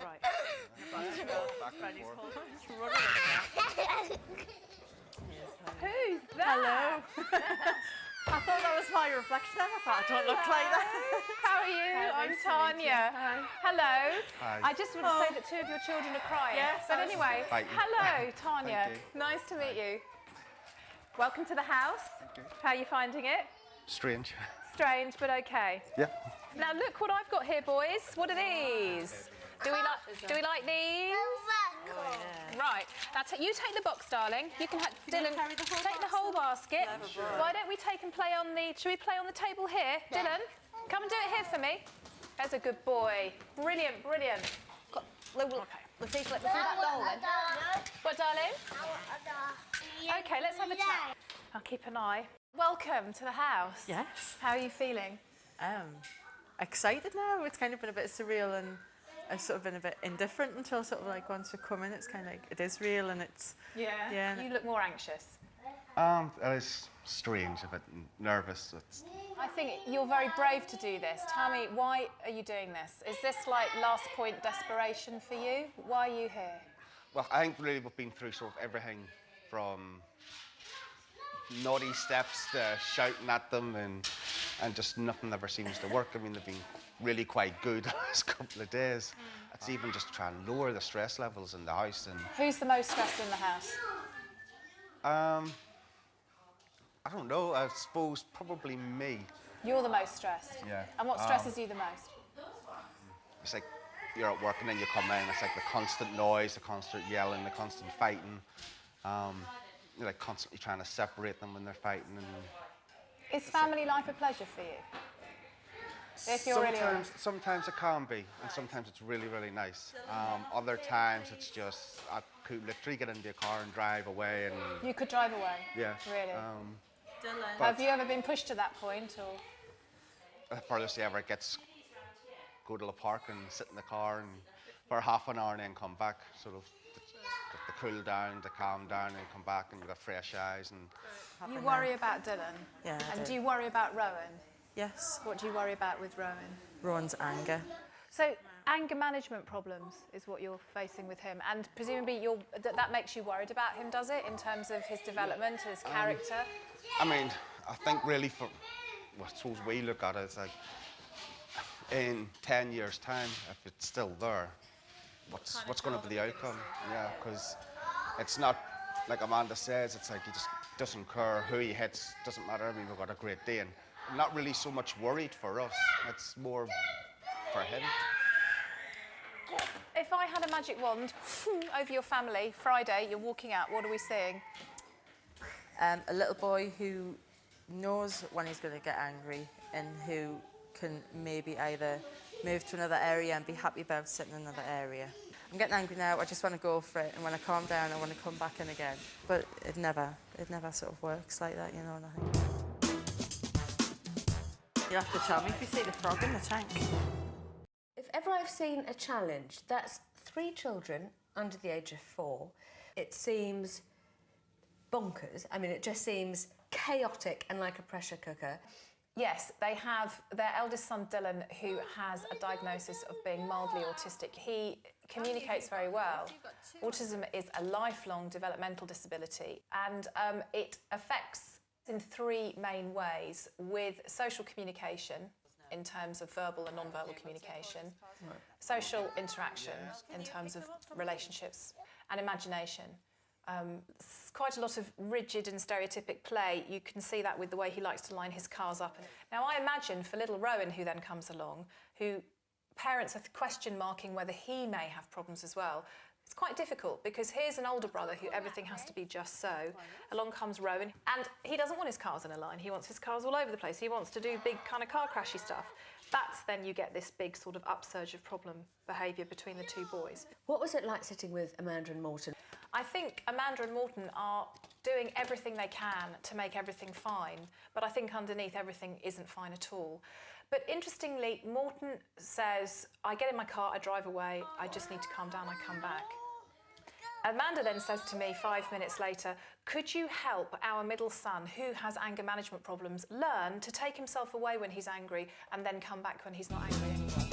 Right. Who's that? Hello. I thought that was my reflection. I thought I don't look like that. How are you? Hi, I'm nice to meet you. Tanya. Hi. Hello. Hi. I just want to say that two of your children are crying. Yes, But I was- anyway, Thank you. hello, Tanya. Thank you. Nice to meet you. Welcome to the house. Thank you. How are you finding it? Strange. Strange, but okay. Yeah. Now look what I've got here, boys. What are these? Do we like these? Right. Now you take the box, darling. You can Dylan, carry the whole take the whole basket. Sure. Why don't we take and play on the? Should we play on the table here, Dylan? Come and do it here for me. There's a good boy. Brilliant, brilliant. Okay. Let's see that doll then. What, darling? Okay, let's have a chat. I'll keep an eye. Welcome to the house. Yes. How are you feeling? Excited now. It's kind of been a bit surreal, and I've sort of been a bit indifferent until sort of like once we come in, it's kind of like it is real, and it's yeah. You look more anxious. It is strange, a bit nervous. I think you're very brave to do this. Tell me, why are you doing this? Is this like last point desperation for you? Why are you here? Well, I think really we've been through sort of everything from naughty steps to shouting at them, and just nothing ever seems to work. I mean, they've been really quite good the last couple of days. It's even just trying to lower the stress levels in the house. And Who's the most stressed in the house? I don't know. I suppose probably me. You're the most stressed? Yeah. And what stresses you the most? It's like you're at work and then you come in. It's like the constant noise, the constant yelling, the constant fighting. You're like constantly trying to separate them when they're fighting. And Is family life a pleasure for you? If you're really honest. Sometimes it can be, and sometimes it's really, really nice. Other times it's just, I could literally get into a car and drive away. And You could drive away? yeah. Really? Dylan. Have you ever been pushed to that point, or? The furthest ever gets go to the park and sit in the car and for half an hour and then come back, sort of to cool down, to calm down, and come back and you've got fresh eyes. And You worry about Dylan? Yeah, I And do. do you worry about Rowan? Yes. What do you worry about with Rowan? Rowan's anger. So anger management problems is what you're facing with him, and presumably that makes you worried about him, does it, in terms of his development, his character? I mean, I think really I suppose we look at it as like, in 10 years' time, if it's still there, what's going to be the outcome? Yeah, because it's not, like Amanda says, it's like he just doesn't care who he hits, doesn't matter. I mean, we've got a great day, and I'm not really so much worried for us, it's more for him. If I had a magic wand over your family, Friday, you're walking out, what are we seeing? A little boy who knows when he's going to get angry and who can maybe either move to another area and be happy about sitting in another area. I'm getting angry now, I just want to go for it, and when I calm down, I want to come back in again. But it never sort of works like that, you know, and I think. You have to tell me if you see the frog in the tank. If ever I've seen a challenge, that's 3 children under the age of 4. It seems bonkers. I mean, it just seems chaotic and like a pressure cooker. Yes, they have their eldest son, Dylan, who has a diagnosis of being mildly autistic. He communicates very well. Autism is a lifelong developmental disability, and it affects in 3 main ways, with social communication, in terms of verbal and non-verbal communication, social interaction in terms of relationships, and imagination. Quite a lot of rigid and stereotypic play. You can see that with the way he likes to line his cars up. Now, I imagine for little Rowan, who then comes along, who parents are question marking whether he may have problems as well. It's quite difficult, because here's an older brother who everything has to be just so. Along comes Rowan, and he doesn't want his cars in a line. He wants his cars all over the place. He wants to do big kind of car crashy stuff. That's then you get this big sort of upsurge of problem behaviour between the 2 boys. What was it like sitting with Amanda and Morton? I think Amanda and Morton are doing everything they can to make everything fine, but I think underneath everything isn't fine at all. But interestingly, Morton says, I get in my car, I drive away, I just need to calm down, I come back. Amanda then says to me 5 minutes later, could you help our middle son, who has anger management problems, learn to take himself away when he's angry and then come back when he's not angry anymore?